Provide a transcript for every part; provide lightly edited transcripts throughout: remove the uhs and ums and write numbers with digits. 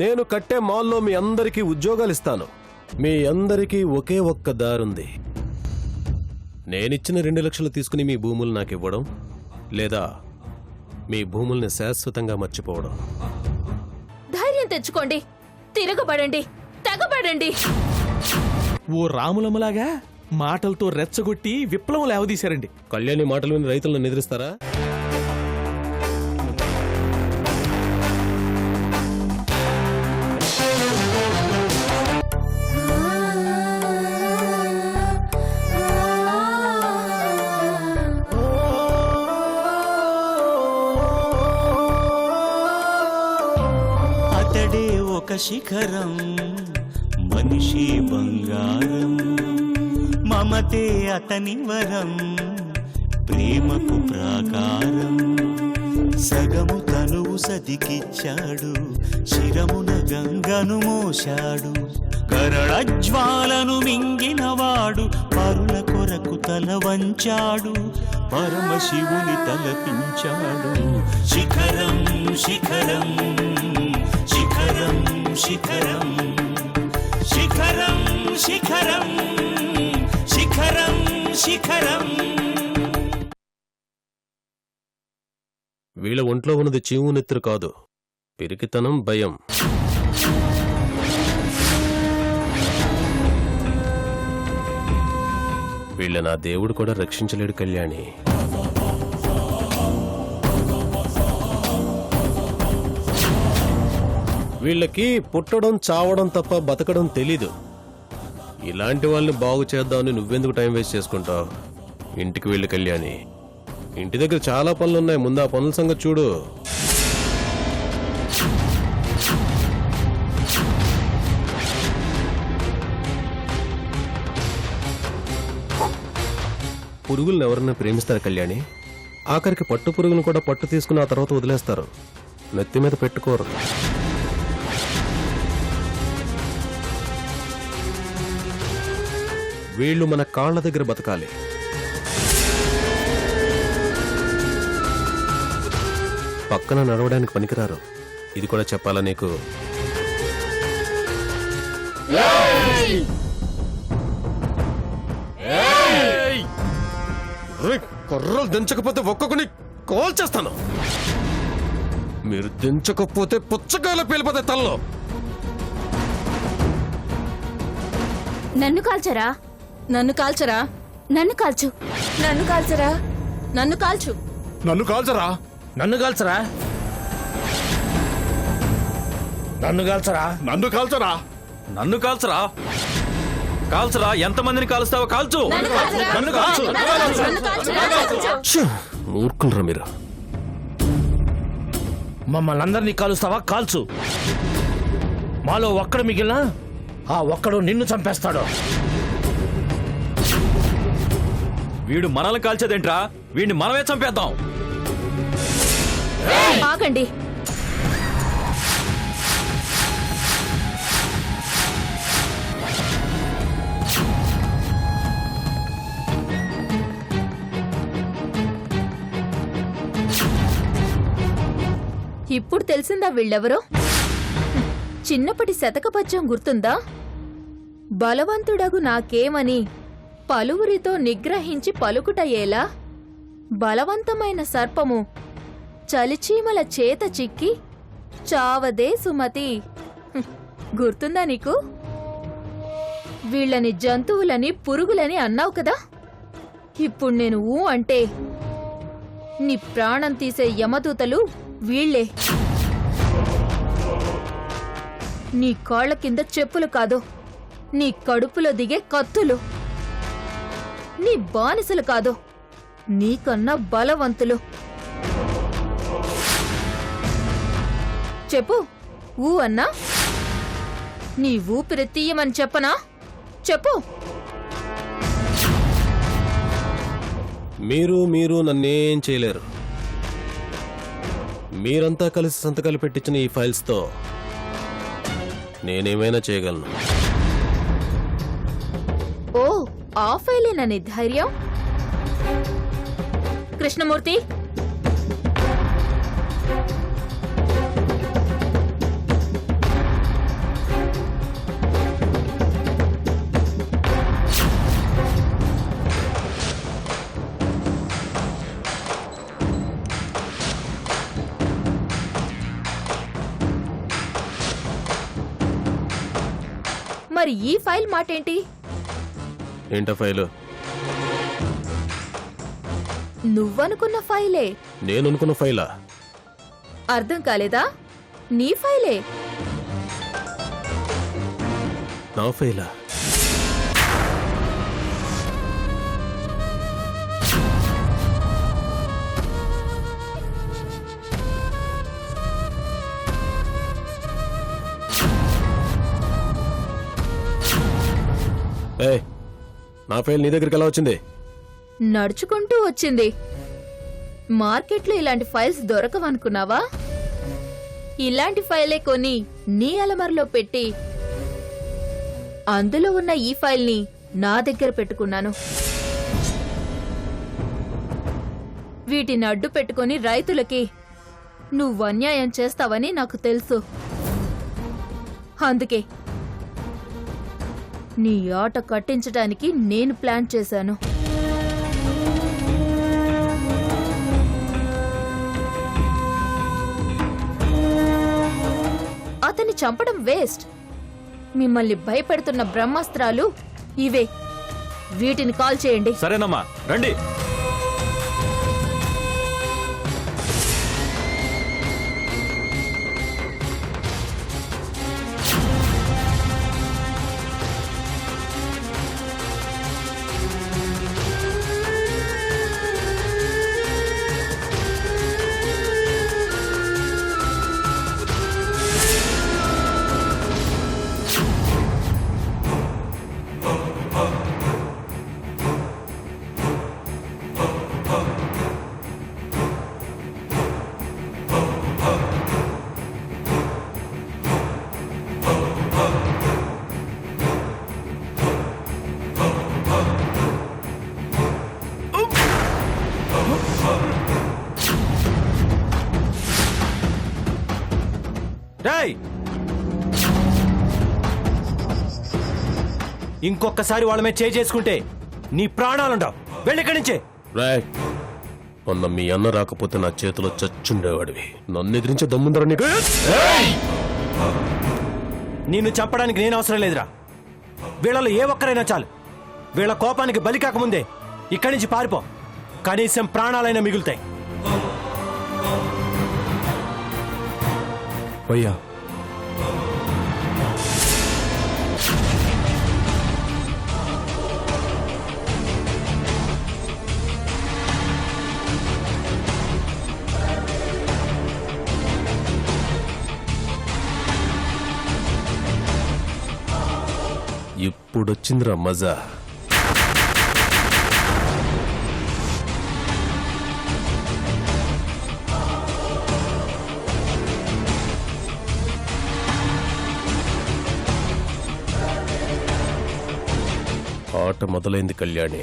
నేను కట్టే మాల్లో మీ అందరికీ ఉద్యోగాలు ఇస్తాను. మీ అందరికీ ఒకే ఒక్క దారుంది. నేనిచ్చిన 2 లక్షలు తీసుకుని మీ భూములు నాకు ఇవ్వడం, లేదా మీ భూముల్ని శాశ్వతంగా మర్చిపోవడం. ధైర్యం తెచ్చుకోండి, తిరగబడండి, తెగబడండి. ఓ రాములమ్మలాగా మాటలతో రెచ్చగొట్టి విప్లవం లేవదీశారండి. కళ్యాణి మాటలు విని రైతులను నిద్రిస్తారా? అతడే ఒక శిఖరం, మనిషి బంగారం, మమతే అతని వరం, ప్రేమకు ప్రాకారం. సగము తనువు సదికిచ్చాడు, శిరమున గంగను మోశాడు. కరళజ్వాలను మింగినవాడు, పరుల కొరకు తల వంచాడు, పరమశివుని తలపించాడు. శిఖరం శిఖరం శిఖరం శిఖరం శిఖరం శిఖరం శిఖరం శిఖరం. వీళ్ళ ఒంట్లో ఉన్నది చీము నెత్తురు కాదు, పిరికితనం, భయం. వీళ్ళ నా దేవుడు కూడా రక్షించలేడు కళ్యాణి. వీళ్ళకి పుట్టడం, చావడం తప్ప బతకడం తెలీదు. ఇలాంటి వాళ్ళని బాగు చేద్దామని నువ్వెందుకు టైం వేస్ట్ చేసుకుంటావు? ఇంటికి వెళ్ళి కళ్యాణి, ఇంటి దగ్గర చాలా పనులున్నాయి, ముందు ఆ పనుల సంగతి చూడు. పురుగులను ఎవరన్నా ప్రేమిస్తారు కళ్యాణి? ఆఖరికి పట్టు పురుగులను కూడా పట్టు తీసుకుని ఆ తర్వాత వదిలేస్తారు, నెత్తి మీద పెట్టుకోరు. వీళ్ళు మన కాళ్ల దగ్గర బతకాలి. పక్కన నడవడానికి పనికిరారు. ఇది కూడా చెప్పాలా నీకు? కొర్రలు దించకపోతే ఒక్కొక్కని కాల్ చేస్తాను. మీరు దించకపోతే పుచ్చకాయలు పేలిపోతే తల్లో. నన్ను కాల్చరా? నన్ను కాల్చరా? నన్ను కాల్చు. నన్ను కాల్చరా? నన్ను కాల్చు. నన్ను కాల్చరా? నన్ను కాల్చరా? నన్ను కాల్చరా? నన్ను కాల్చరా? నన్ను కాల్చరా? కాల్చరా? ఎంతమందిని కాలుస్తావో కాల్చు. నన్ను కాల్చు. మూర్ఖులరా మీరు. మమ్మల్ని అందరినీ కాలుస్తావా? కాల్చు. మాలో ఒక్కడు మిగిలినా ఆ ఒక్కడు నిన్ను చంపేస్తాడు. వీడు మనల్ని కాల్చేదేంట్రా? వీడిని మనమే చంపేద్దాం. ఆగండి. ఇప్పుడు తెలిసిందా వీళ్ళెవరో? చిన్నప్పటి శతకపద్యం గుర్తుందా? బలవంతుడగు నాకేమని పలువురితో నిగ్రహించి పలుకుటయేలా, బలవంతమైన సర్పము చలిచీమల చేత చిక్కి చావదే సుమతి. గుర్తుందా నీకు? వీళ్ళని జంతువులని, పురుగులని అన్నావు కదా. ఇప్పుడు నేను ఊ అంటే నీ ప్రాణం తీసే యమదూతలు వీళ్లే. నీ కాళ్ల కింద చెప్పులు కాదు, నీ కడుపులో దిగే కత్తులు. నీ బానిసలు కాదు, నీకన్నా బలవంతులు. చెప్పు, ఊ అన్నా? నీ ఊపిరి తీయమని చెప్పనా? చెప్పు. మీరు నన్నేం చేయలేరు. మీరంతా కలిసి సంతకాలు పెట్టించిన ఈ ఫైల్స్తో నేనేమైనా చేయగలను. ఓ, ఆ ఫైలేనని ధైర్యం? కృష్ణమూర్తి, మరి ఈ ఫైల్ మాటేంటి? ఏంటా ఫైలు? నువ్వనుకున్న ఫైలే. నేననుకున్న ఫైలా? అర్థం కాలేదా? నీ ఫైలే. నా ఫైలా? ఏయ్, నా ఫైల్ నీ దగ్గరికి ఎలా వచ్చింది? నడుచుకుంటూ వచ్చింది. మార్కెట్లో ఇలాంటి ఫైల్స్ దొరకవనుకున్నావా? ఇలాంటి ఫైలే కొని నీ అలమరలో పెట్టి అందులో ఉన్న ఈ ఫైల్ని నా దగ్గర పెట్టుకున్నాను. వీటిని అడ్డు పెట్టుకుని రైతులకి నువ్వు అన్యాయం చేస్తావని నాకు తెలుసు. అందుకే నీ ఆట కట్టించడానికి నేను ప్లాన్ చేశాను. అతన్ని చంపడం వేస్ట్. మిమ్మల్ని భయపెడుతున్న బ్రహ్మాస్త్రాలు ఇవే. వీటిని కాల్ చేయండి. సరేనమ్మా, రండి. ఇంకొకసారి వాళ్ళ మీద చేసుకుంటే నీ ప్రాణాలుండవు. వెళ్ళిక్కడి నుంచే. రాయ్, మొన్న మీ అన్న రాకపోతే నా చేతిలో చచ్చుండేవాడివి. నన్ను ఎదిరించే దమ్ముందర నీకు? నిన్ను చంపడానికి నేను అవసరం లేదురా. వీళ్ళలో ఏ ఒక్కరైనా చాలు. వీళ్ళ కోపానికి బలి కాకముందే ఇక్కడి నుంచి పారిపో. కనీసం ప్రాణాలైనా మిగులుతాయి. భయ్యా, ఇప్పుడొచ్చిందిరా మజా. ఆట మొదలైంది కళ్యాణి.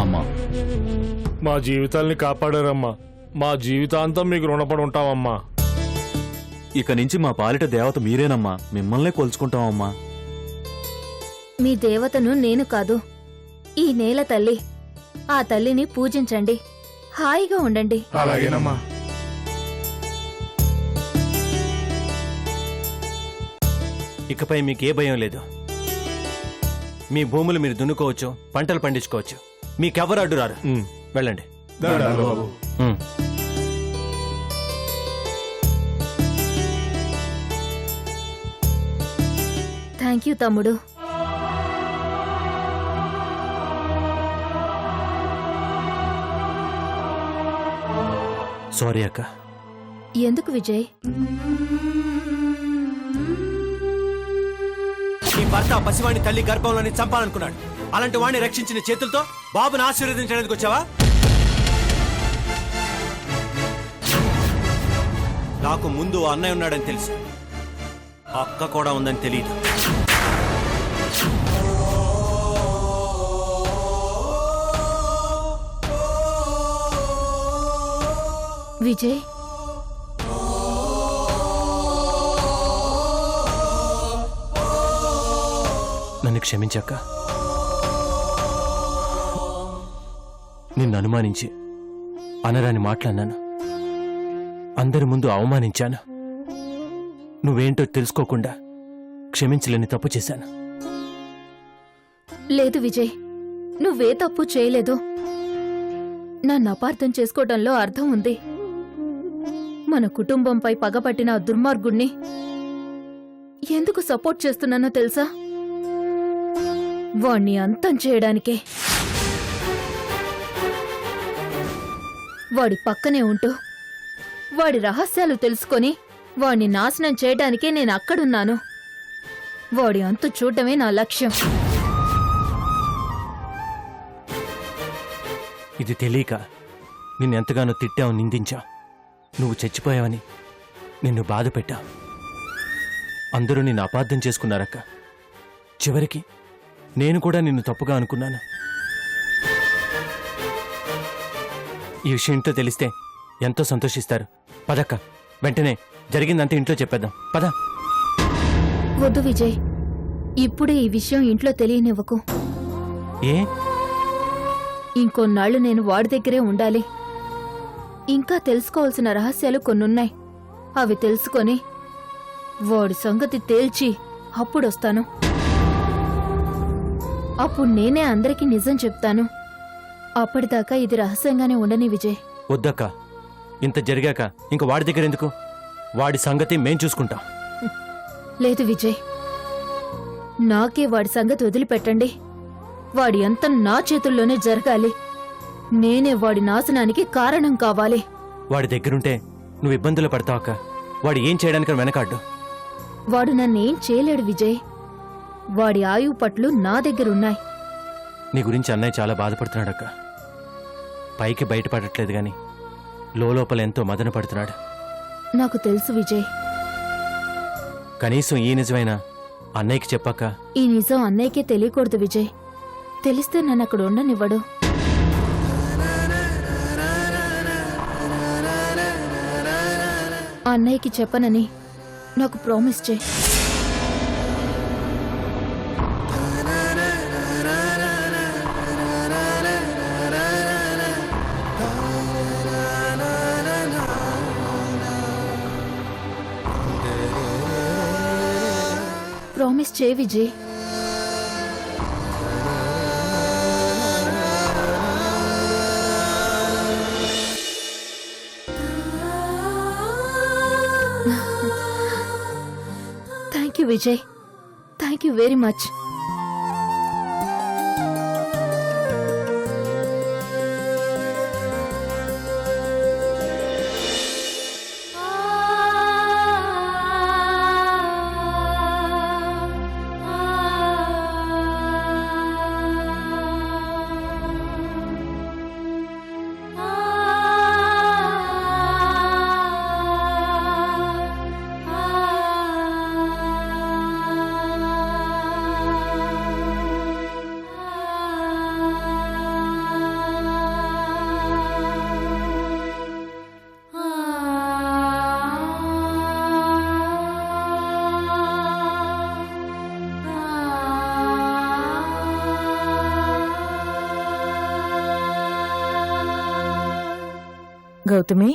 అమ్మా, మా జీవితాల్ని కాపాడారమ్మా. మా జీవితాంతం మీకు రుణపడి ఉంటామమ్మా. ఇక నుంచి మా పాలిట దేవత మీరేనమ్మా. మిమ్మల్నే కొలుచుకుంటామమ్మా. మీ దేవతను నేను కాదు, ఈ నేల తల్లి. ఆ తల్లిని పూజించండి, హాయిగా ఉండండి. అలాగేనమ్మా. ఇకపై మీకే భయం లేదు. మీ భూములు మీరు దున్నుకోవచ్చు, పంటలు పండించుకోవచ్చు. మీకెవరు అడ్డు రారు. వెళ్ళండి. బాబు, థ్యాంక్ యూ తమ్ముడు. సారీ అక్క. ఎందుకు విజయ్? నీ భర్త పసివాణ్ణి తల్లి గర్భంలోని చంపాలనుకున్నాడు. అలాంటి వాణ్ణి రక్షించిన చేతులతో బాబుని ఆశీర్వదించడానికి వచ్చావా? నాకు ముందు అన్నయ్య ఉన్నాడని తెలుసు, అక్క కూడా ఉందని తెలియదు. విజయ్, నన్ను క్షమించాక నిన్ను అనుమానించి అనరాని మాట్లాడినాను. అందరి ముందు అవమానించాను. నువ్వేంటో తెలుసుకోకుండా క్షమించలేని తప్పు చేశాను. లేదు విజయ్, నువ్వే తప్పు చేయలేదు. నన్ను అపార్థం చేసుకోవడంలో అర్థం ఉంది. మన కుటుంబంపై పగపట్టిన ఆ దుర్మార్గుణ్ణి ఎందుకు సపోర్ట్ చేస్తున్నానో తెలుసా? వాణ్ణి అంతం చేయడానికే. వాడి పక్కనే ఉంటూ వాడి రహస్యాలు తెలుసుకొని వాణ్ణి నాశనం చేయడానికే నేను అక్కడున్నాను. వాడి అంతు చూడటమే నా లక్ష్యం. ఇది తెలియక నిన్నెంతగానో తిట్టావు, నిందించా. నువ్వు చచ్చిపోయావని నిన్ను బాధ పెట్టా. అందరూ నిన్ను అపార్థం చేసుకున్నారక్క. చివరికి నేను కూడా నిన్ను తప్పుగా అనుకున్నాను. ఈ విషయం ఇంట్లో తెలిస్తే ఎంతో సంతోషిస్తారు. పదక్క, వెంటనే జరిగిందంతా ఇంట్లో చెప్పేద్దాం. పద. వద్దు విజయ్, ఇప్పుడే ఈ విషయం ఇంట్లో తెలియనివ్వకు. ఏ? ఇంకొన్నాళ్లు నేను వాడి దగ్గరే ఉండాలి. ఇంకా తెలుసుకోవాల్సిన రహస్యాలు కొన్నున్నాయి. అవి తెలుసుకొని వాడి సంగతి తేల్చి అప్పుడొస్తాను. అప్పుడు నేనే అందరికీ నిజం చెప్తాను. అప్పటిదాకా ఇది రహస్యంగానే ఉండని విజయ్. వద్దక్క, ఇంత జరిగాక ఇంక వాడి దగ్గర ఎందుకు? వాడి సంగతి మేం చూసుకుంటాం. లేదు విజయ్, నాకే వాడి సంగతి వదిలిపెట్టండి. వాడి అంతం నా చేతుల్లోనే జరగాలి. నేనే వాడి నాశనానికి కారణం కావాలి. వాడి దగ్గరుంటే నువ్వు ఇబ్బందులు పడతావు అక్క. వాడు ఏం చేయడానికి వెనకాడ్డు. వాడు నన్నేం చేయలేడు విజయ్. వాడి ఆయువు పట్లు నా దగ్గరున్నాయి. నీ గురించి అన్నయ్య చాలా బాధపడుతున్నాడక్క. పైకి బయటపడట్లేదు గాని లోపల ఎంతో మదన పడుతున్నాడు. నాకు తెలుసు విజయ్. కనీసం ఈ నిజమైనా అన్నయ్యకి చెప్పక్క. ఈ నిజం అన్నయ్యకే తెలియకూడదు విజయ్. తెలిస్తే నన్ను అక్కడ ఉండనివ్వడు. అన్నయ్యకి చెప్పనని నాకు ప్రామిస్ చేయి. ప్రామిస్ చేయి Vijay. Thank you Vijay. Thank you very much. Gautami,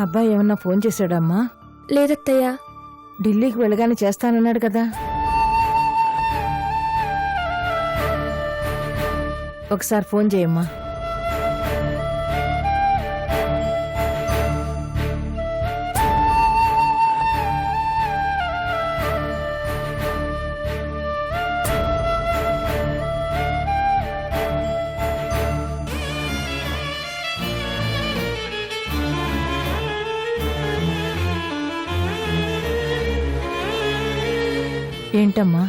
అబ్బాయి ఏమన్నా ఫోన్ చేశాడమ్మా? లేదత్తయ్యా. ఢిల్లీకి వెళ్ళగానే చేస్తానన్నాడు కదా. ఒకసారి ఫోన్ చేయమ్మా. ఏంటమ్మా?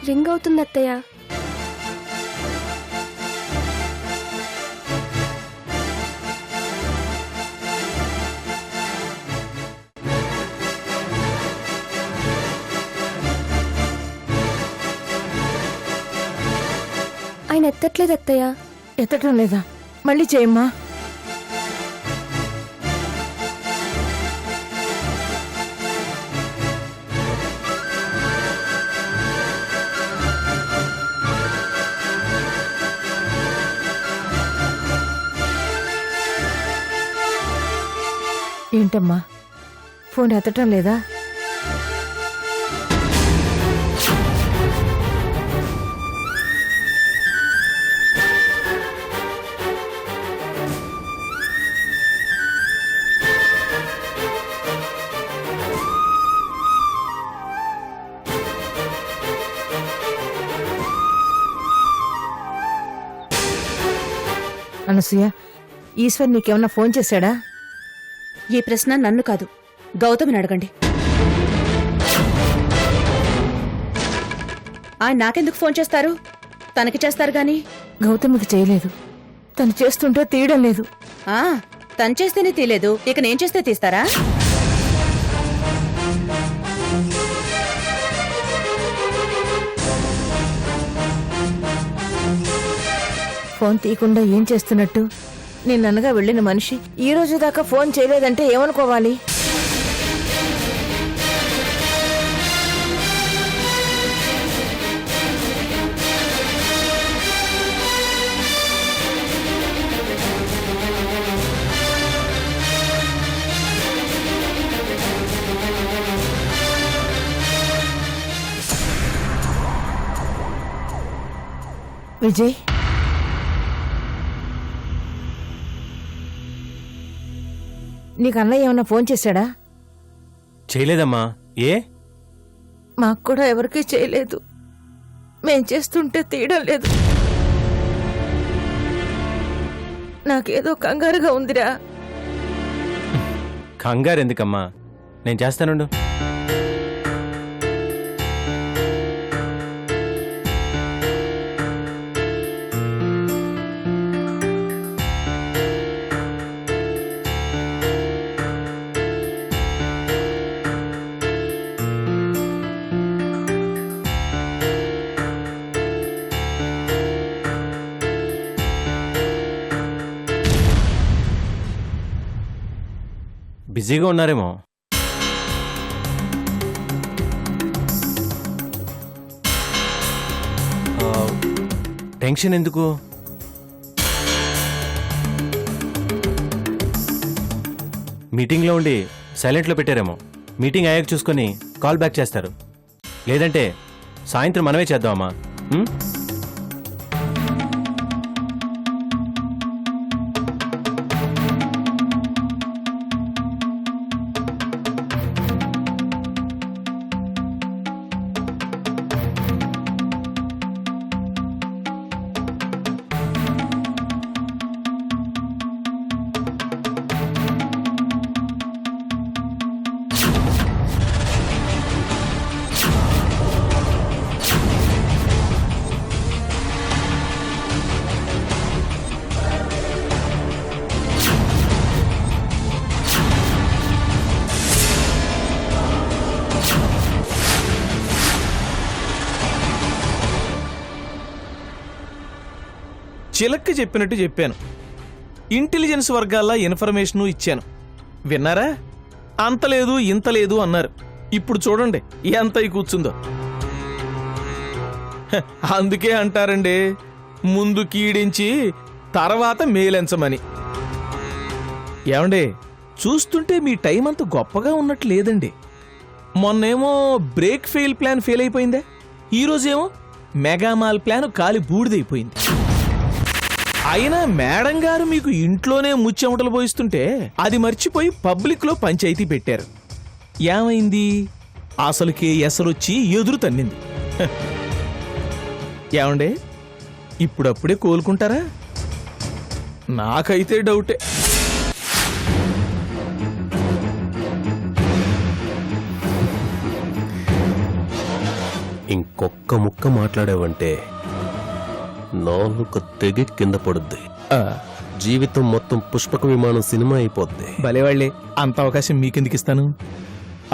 రింగ్ అవుతుంది అత్తయ్య. ఆయన ఎత్తట్లేదు అత్తయ్య. ఎత్తటం లేదా? మళ్ళీ చేయమ్మా. ఏంటమ్మా, ఫోన్ ఎత్తటం లేదా? అనసూయ, ఈశ్వర్ నీకేమన్నా ఫోన్ చేశాడా? ఈ ప్రశ్న నన్ను కాదు, గౌతమిని అడగండి. ఆయన నాకెందుకు ఫోన్ చేస్తారు? తనకి చేస్తారు గాని. గౌతమికి చేయలేదు. తను చేస్తుంటే తీయడం లేదు. ఆ, తను చేస్తేనే తీయలేదు, ఇక నేను చేస్తే తీస్తారా? ఫోన్ తీయకుండా ఏం చేస్తున్నట్టు? నిన్ననగా వెళ్ళిన మనిషి ఈ రోజు దాకా ఫోన్ చేయలేదంటే ఏమనుకోవాలి? విజయ్, నీకు అన్నయ్య ఏమన్నా ఫోన్ చేశాడా? చేయలేదమ్మా. ఏ? మాకు కూడా ఎవరికీ చేయలేదు. మేం చేస్తుంటే తీయడం లేదు. నాకేదో కంగారుగా ఉందిరా. కంగారు ఎందుకమ్మా, నేను చేస్తానుండు. బిజీగా ఉన్నారేమో. టెన్షన్ ఎందుకు? మీటింగ్లో ఉండి సైలెంట్లో పెట్టారేమో. మీటింగ్ అయ్యాక చూసుకొని కాల్ బ్యాక్ చేస్తారు. లేదంటే సాయంత్రం మనమే చేద్దామమ్మా. చిలక్క చెప్పినట్టు చెప్పాను. ఇంటెలిజెన్స్ వర్గాల్లో ఇన్ఫర్మేషను ఇచ్చాను. విన్నారా? అంతలేదు ఇంతలేదు అన్నారు. ఇప్పుడు చూడండి ఎంత అయి కూర్చుందో. అందుకే అంటారండి, ముందు కీడించి తర్వాత మేలెంచమని. ఏమండే, చూస్తుంటే మీ టైం అంత గొప్పగా ఉన్నట్లు లేదండి. మొన్నేమో బ్రేక్ ఫెయిల్ ప్లాన్ ఫెయిల్ అయిపోయిందే, ఈరోజేమో మెగామాల్ ప్లాన్ కాలి బూడిదైపోయింది. అయినా మేడం గారు మీకు ఇంట్లోనే ముచ్చెమటలు పోయిస్తుంటే అది మర్చిపోయి పబ్లిక్లో పంచాయతీ పెట్టారు. ఏమైంది? అసలుకే ఎసరొచ్చి ఎదురు తన్నింది. ఏమండే, ఇప్పుడప్పుడే కోలుకుంటారా? నాకైతే డౌటే. ఇంకొక్క ముక్క మాట్లాడావంటే నాలుక తెగి కింద పడుద్ది. జీవితం మొత్తం పుష్పక విమానం సినిమా అయిపోద్ది. భలేవాళ్లే, అంత అవకాశం మీకెందుకు ఇస్తాను?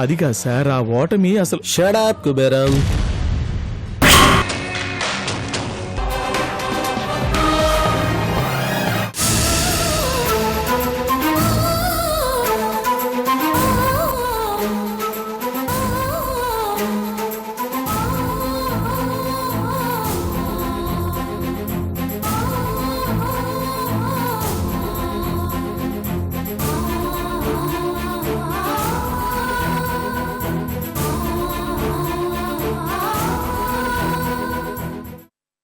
అది కాదు సార్, ఆ ఓటమి అసలు. Shut up కుబేరం.